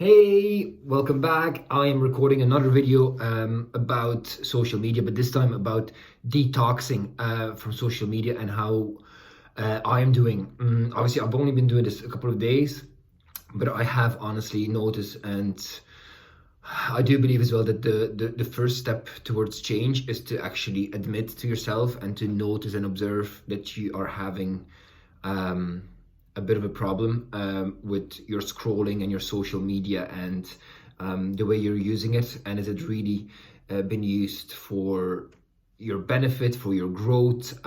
Hey, welcome back. I am recording another video about social media, but this time about detoxing from social media and how I am doing. Obviously, I've only been doing this a couple of days, but I have honestly noticed, and I do believe as well that the first step towards change is to actually admit to yourself and to notice and observe that you are having um, a bit of a problem with your scrolling and your social media and the way you're using it, and is it really been used for your benefit, for your growth,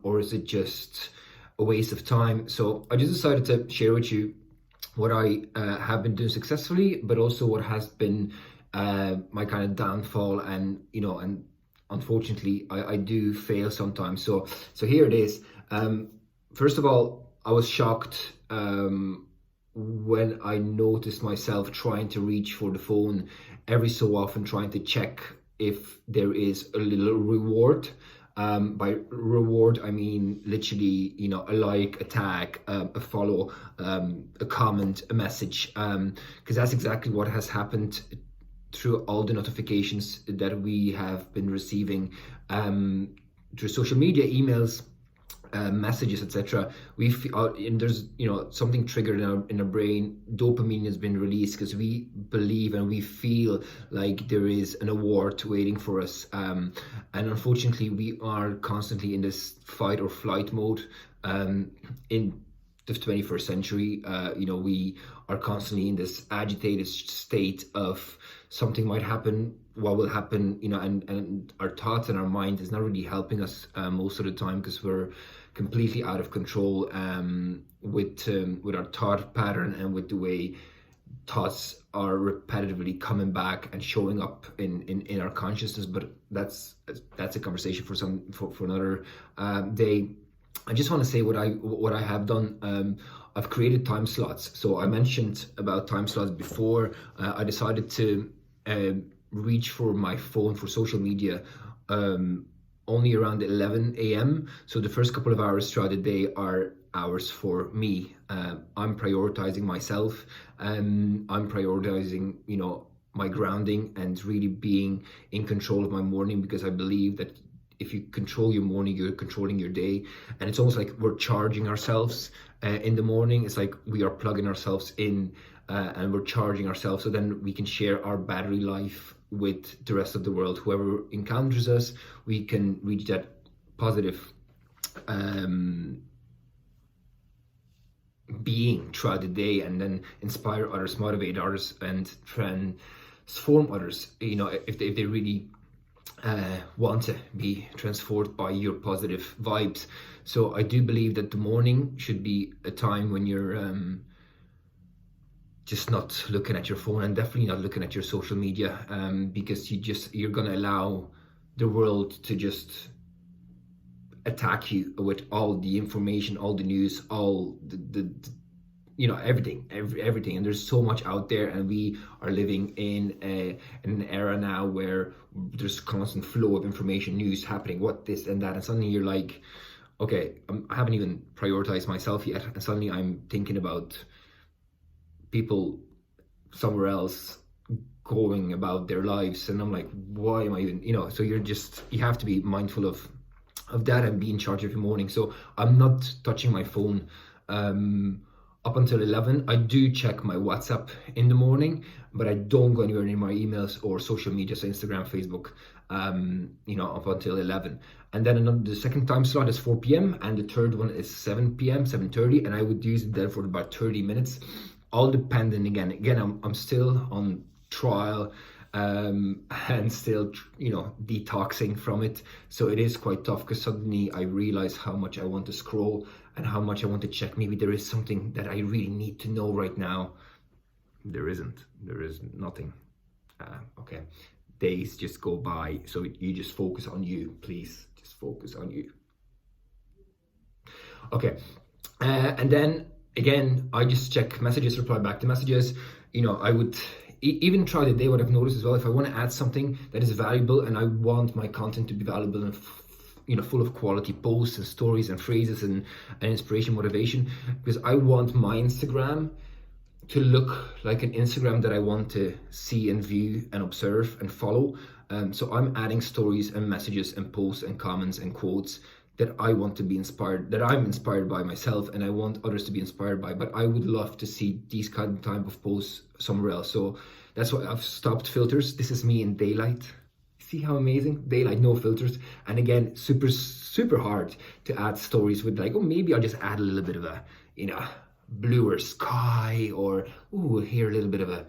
or is it just a waste of time? So I just decided to share with you what I have been doing successfully, but also what has been my kind of downfall, and and unfortunately I do fail sometimes. So here it is. First of all, I was shocked when I noticed myself trying to reach for the phone every so often, trying to check if there is a little reward. By reward, I mean literally, a like, a tag, a follow, a comment, a message, because that's exactly what has happened through all the notifications that we have been receiving through social media, emails, messages, etc. We feel, and there's something triggered in our brain. Dopamine has been released because we believe and we feel like there is an award waiting for us. And unfortunately, we are constantly in this fight or flight mode. In the 21st century, we are constantly in this agitated state of something might happen, what will happen, and our thoughts and our mind is not really helping us most of the time, because we're completely out of control with our thought pattern and with the way thoughts are repetitively coming back and showing up in our consciousness. But that's a conversation for another day. I just want to say what I have done. I've created time slots. So I mentioned about time slots before. I decided to reach for my phone for social media only around 11 a.m. So the first couple of hours throughout the day are hours for me. I'm prioritizing myself. I'm prioritizing, my grounding and really being in control of my morning, because I believe that if you control your morning, you're controlling your day. And it's almost like we're charging ourselves in the morning. It's like we are plugging ourselves in and we're charging ourselves, so then we can share our battery life with the rest of the world. Whoever encounters us, we can reach that positive being throughout the day, and then inspire others, motivate others, and transform others, if they really want to be transformed by your positive vibes. So I do believe that the morning should be a time when you're just not looking at your phone, and definitely not looking at your social media, because you're gonna allow the world to just attack you with all the information, all the news, all the everything, everything. And there's so much out there, and we are living in an era now where there's constant flow of information, news happening, what, this and that, and suddenly you're like, okay, I haven't even prioritized myself yet, and suddenly I'm thinking about people somewhere else going about their lives, and I'm like, why am I even, so you have to be mindful of that and be in charge of your morning. So I'm not touching my phone up until 11. I do check my WhatsApp in the morning, but I don't go anywhere near my emails or social media, so Instagram, Facebook, up until 11. And then the second time slot is 4 p.m. and the third one is 7 p.m., 7:30, and I would use it there for about 30 minutes, all dependent. Again, I'm still on trial and still detoxing from it, so it is quite tough, because suddenly I realize how much I want to scroll and how much I want to check. Maybe there is something that I really need to know right now. There is nothing. Okay, days just go by, so you just focus on you, please. Just focus on you. Okay, and then again, I just check messages, reply back to messages. I would even try the day. What I've noticed as well, if I want to add something that is valuable, and I want my content to be valuable and full of quality posts and stories and phrases and inspiration, motivation, because I want my Instagram to look like an Instagram that I want to see and view and observe and follow. So I'm adding stories and messages and posts and comments and quotes that I want to be inspired, that I'm inspired by myself, and I want others to be inspired by. But I would love to see these kind of type of posts somewhere else. So that's why I've stopped filters. This is me in daylight. See how amazing? Daylight, no filters. And again, super hard to add stories with like, oh, maybe I'll just add a little bit of a, bluer sky, or here a little bit of a,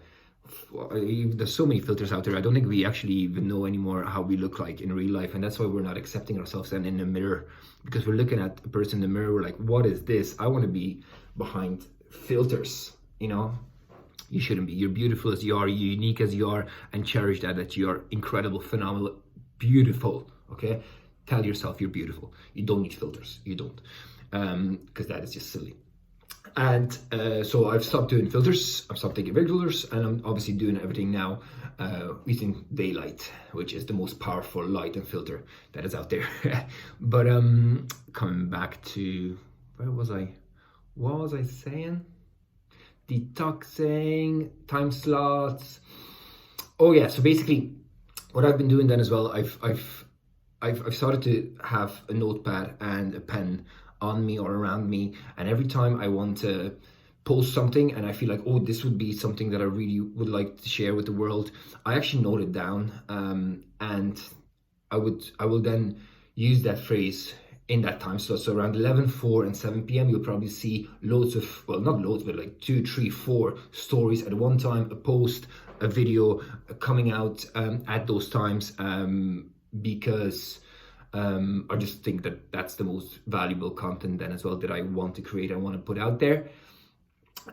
there's so many filters out there. I don't think we actually even know anymore how we look like in real life, and that's why we're not accepting ourselves then in the mirror, because we're looking at a person in the mirror, we're like, what is this? I want to be behind filters. You shouldn't be. You're beautiful as you are, you're unique as you are, and cherish that you are incredible, phenomenal, beautiful. Okay, tell yourself you're beautiful. You don't need filters. You don't, because that is just silly. And so I've stopped doing filters, I've stopped taking filters, and I'm obviously doing everything now using daylight, which is the most powerful light and filter that is out there. But coming back to, where was I? What was I saying? Detoxing, time slots. Oh yeah, so basically what I've been doing then as well, I've started to have a notepad and a pen on me or around me, and every time I want to post something and I feel like, oh, this would be something that I really would like to share with the world, I actually note it down, and I will then use that phrase in that time slot. So around 11, 4 and 7 p.m. you'll probably see loads of, well, not loads, but like 2, 3, 4 stories at one time, a post, a video coming out at those times, because I just think that that's the most valuable content then as well that I want to create, I want to put out there.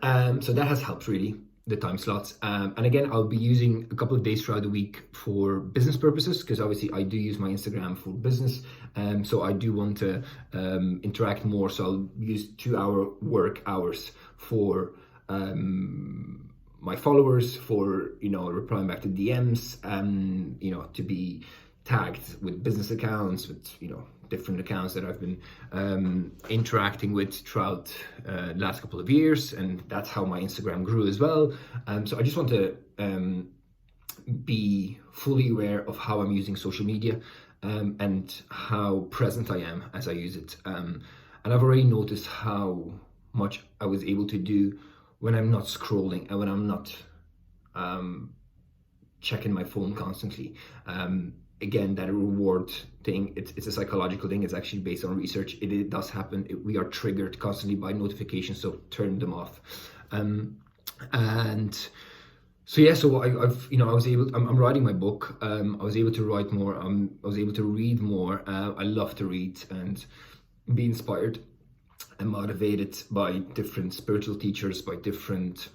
So that has helped really, the time slots. And again, I'll be using a couple of days throughout the week for business purposes, because obviously I do use my Instagram for business. So I do want to interact more. So I'll use 2-hour work hours for my followers, for, replying back to DMs, to be tagged with business accounts, with different accounts that I've been interacting with throughout the last couple of years, and that's how my Instagram grew as well. So I just want to be fully aware of how I'm using social media, and how present I am as I use it. And I've already noticed how much I was able to do when I'm not scrolling and when I'm not checking my phone constantly. Again, that reward thing, it's a psychological thing. It's actually based on research. It does happen. We are triggered constantly by notifications, so turn them off. And so yeah, so I'm writing my book. I was able to write more. I was able to read more. I love to read and be inspired and motivated by different spiritual teachers, by different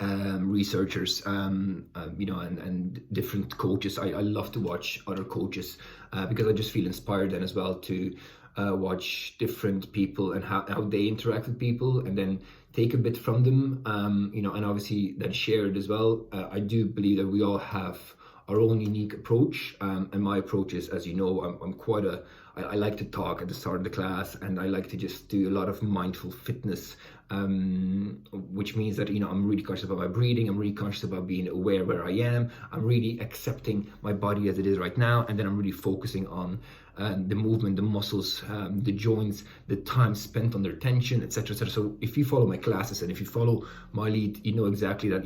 researchers, and different coaches. I love to watch other coaches, because I just feel inspired then as well to watch different people and how they interact with people, and then take a bit from them, and obviously then share it as well. I do believe that we all have our own unique approach, and my approach is, as you know, I'm quite I like to talk at the start of the class, and I like to just do a lot of mindful fitness, which means that I'm really conscious about my breathing. I'm really conscious about being aware where I am. I'm really accepting my body as it is right now, and then I'm really focusing on the movement, the muscles, the joints, the time spent under tension, etc., etc. So if you follow my classes and if you follow my lead, you know exactly that.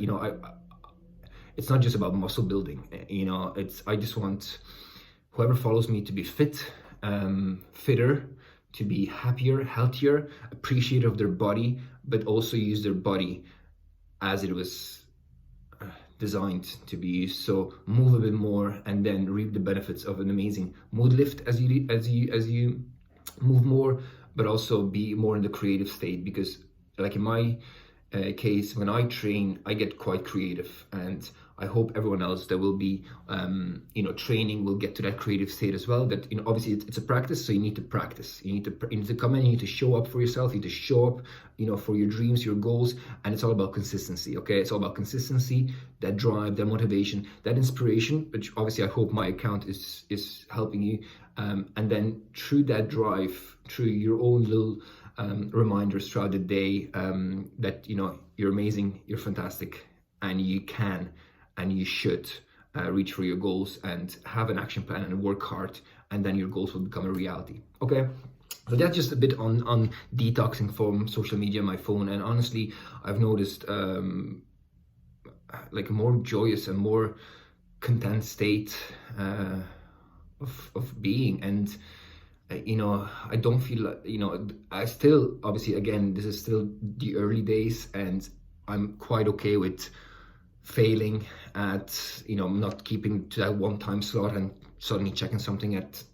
It's not just about muscle building. I just want whoever follows me to be fit, fitter, to be happier, healthier, appreciative of their body, but also use their body as it was designed to be used. So move a bit more, and then reap the benefits of an amazing mood lift as you move more, but also be more in the creative state, because like in my case, when I train, I get quite creative, and I hope everyone else that will be training will get to that creative state as well. That obviously it's a practice, so you need to practice. You need to come in, you need to show up for yourself, you need to show up for your dreams, your goals, and it's all about consistency. Okay, it's all about consistency, that drive, that motivation, that inspiration, which obviously I hope my account is helping you, and then through that drive, through your own little reminders throughout the day that you're amazing, you're fantastic, and you can and you should reach for your goals and have an action plan and work hard, and then your goals will become a reality. Okay. So that's just a bit on detoxing from social media, my phone, and honestly, I've noticed like a more joyous and more content state of being. And I don't feel like, I still, obviously, again, this is still the early days, and I'm quite okay with failing at not keeping to that one time slot and suddenly checking something at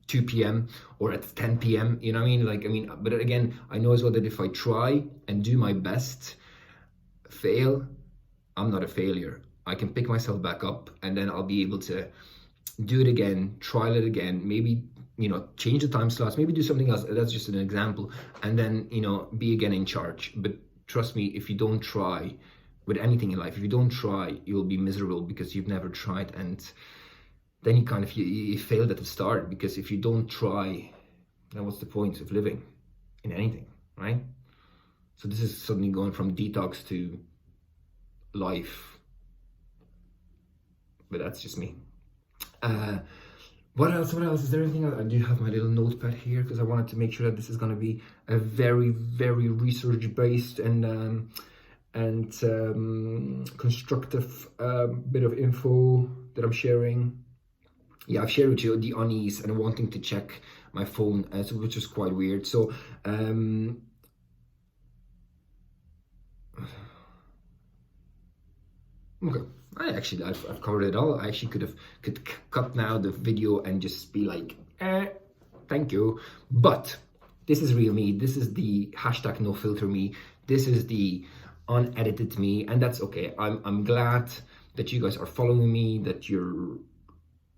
2 p.m. or at 10 p.m. You know what I mean? But again, I know as well that if I try and do my best, fail, I'm not a failure. I can pick myself back up, and then I'll be able to do it again, trial it again, maybe change the time slots, maybe do something else. That's just an example, and then be again in charge. But trust me, if you don't try with anything in life, if you don't try, you'll be miserable because you've never tried, and then you failed at the start. Because if you don't try, then what's the point of living in anything, right? So this is suddenly going from detox to life, but that's just me. What else? Is there anything else? I do have my little notepad here because I wanted to make sure that this is going to be a very, very research based and constructive bit of info that I'm sharing. Yeah, I've shared with you the unease and wanting to check my phone, which is quite weird. So okay, I've covered it all. I actually could cut now the video and just be like, thank you. But this is real me. This is the hashtag no filter me. This is the unedited me, and that's okay. I'm glad that you guys are following me, that you're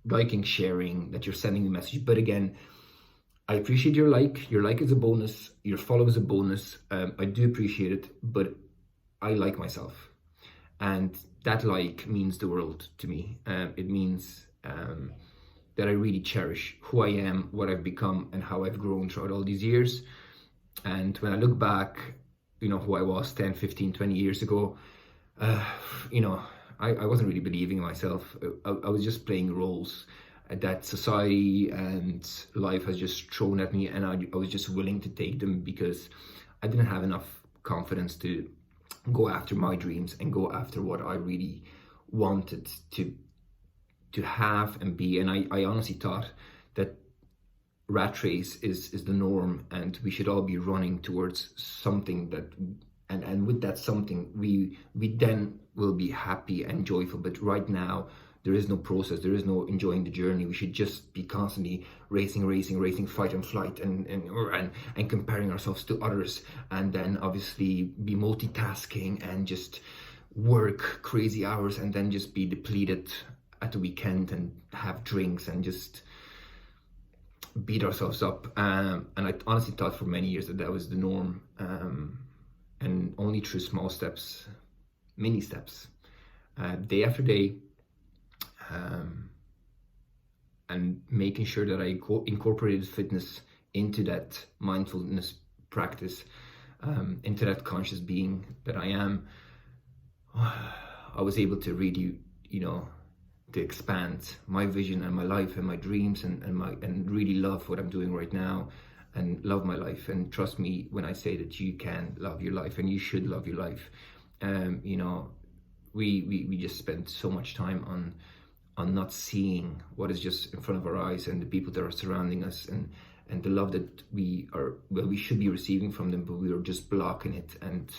liking, sharing, that you're sending me a message. But again, I appreciate your like. Your like is a bonus. Your follow is a bonus. I do appreciate it, but I like myself, and that like means the world to me. It means that I really cherish who I am, what I've become, and how I've grown throughout all these years. And when I look back, who I was 10, 15, 20 years ago, I wasn't really believing in myself. I was just playing roles that society and life has just thrown at me, and I was just willing to take them because I didn't have enough confidence to go after my dreams and go after what I really wanted to have and be. And I honestly thought that rat race is the norm, and we should all be running towards something that, and with that something, we then will be happy and joyful. But right now, there is no process, there is no enjoying the journey. We should just be constantly racing, fight and flight, and comparing ourselves to others, and then obviously be multitasking and just work crazy hours, and then just be depleted at the weekend and have drinks and just beat ourselves up. And I honestly thought for many years that was the norm, and only through small steps, mini steps, day after day, and making sure that I incorporated fitness into that mindfulness practice, into that conscious being that I am, I was able to really, to expand my vision and my life and my dreams, and really love what I'm doing right now, and love my life. And trust me when I say that you can love your life, and you should love your life. We just spend so much time on not seeing what is just in front of our eyes, and the people that are surrounding us, and the love that we should be receiving from them, but we are just blocking it, and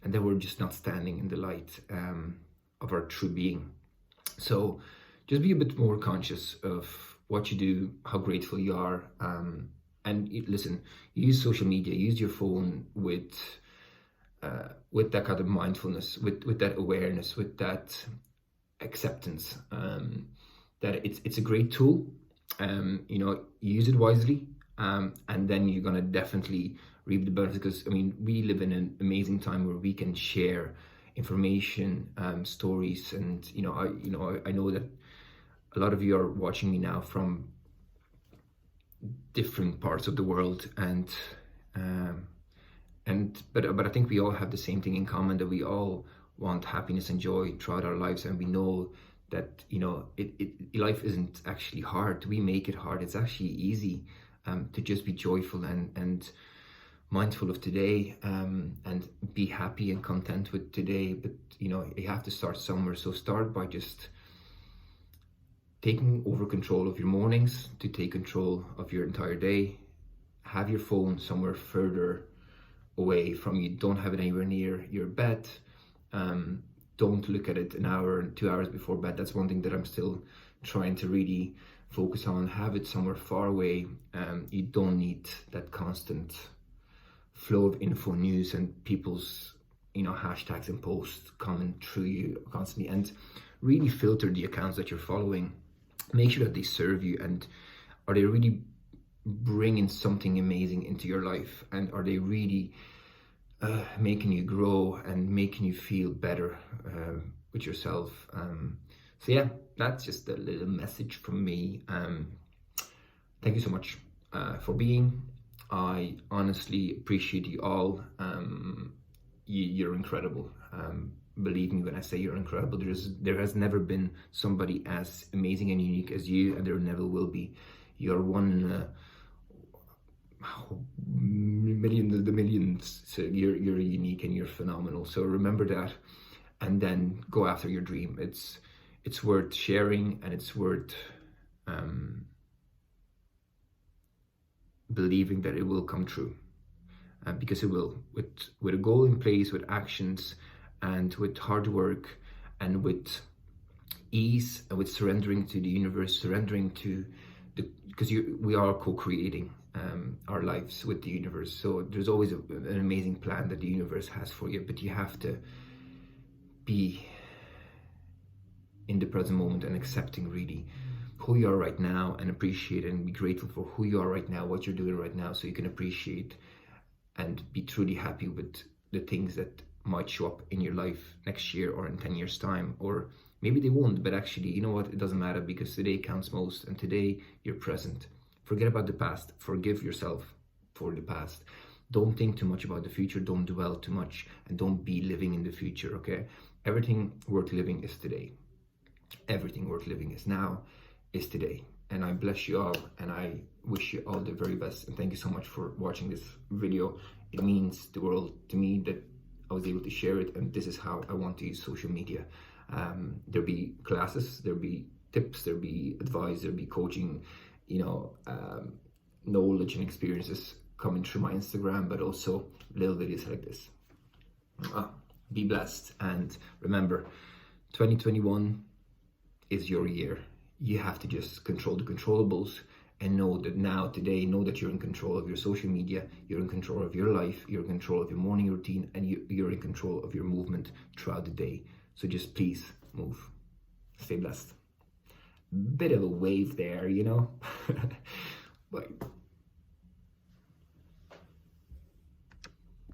then we're just not standing in the light of our true being. So just be a bit more conscious of what you do, how grateful you are, and listen, use social media, use your phone with that kind of mindfulness, with that awareness, with that acceptance, that it's a great tool. Use it wisely, and then you're gonna definitely reap the benefits. Because we live in an amazing time where we can share information, stories, and I know that a lot of you are watching me now from different parts of the world, and But I think we all have the same thing in common, that we all want happiness and joy throughout our lives, and we know that, life isn't actually hard. We make it hard. It's actually easy, to just be joyful and mindful of today, and be happy and content with today. But you have to start somewhere. So start by just taking over control of your mornings, to take control of your entire day. Have your phone somewhere further away from you. Don't have it anywhere near your bed. Don't look at it an hour and 2 hours before bed. That's one thing that I'm still trying to really focus on. Have it somewhere far away. You don't need that constant flow of info, news, and people's hashtags and posts coming through you constantly. And really filter the accounts that you're following. Make sure that they serve you, and are they really bringing something amazing into your life, and are they really making you grow and making you feel better with yourself. So yeah, that's just a little message from me. Thank you so much for being. I honestly appreciate you all. You're incredible. Believe me when I say you're incredible. There has never been somebody as amazing and unique as you, and there never will be. You're one in a millions of the millions. So you're unique and you're phenomenal. So remember that, and then go after your dream. It's worth sharing, and it's worth believing that it will come true, because it will, with a goal in place, with actions, and with hard work, and with ease, and with surrendering to the universe, surrendering to because we are co-creating our lives with the universe. So there's always an amazing plan that the universe has for you, but you have to be in the present moment and accepting really who you are right now, and appreciate and be grateful for who you are right now, what you're doing right now, so you can appreciate and be truly happy with the things that might show up in your life next year or in 10 years time, or maybe they won't. But actually, you know what, it doesn't matter, because today counts most, and today you're present. Forget about the past. Forgive yourself for the past. Don't think too much about the future. Don't dwell too much, and don't be living in the future. Okay, everything worth living is today. Everything worth living is now, is today. And I bless you all, and I wish you all the very best. And thank you so much for watching this video. It means the world to me that I was able to share it, and this is how I want to use social media. There'll be classes, there'll be tips, there'll be advice, there'll be coaching, knowledge and experiences coming through my Instagram, but also little videos like this. Be blessed, and remember, 2021 is your year. You have to just control the controllables, and know that now, today, know that you're in control of your social media, you're in control of your life, you're in control of your morning routine, and you're in control of your movement throughout the day. So just please move. Stay blessed. Bit of a wave there, Bye.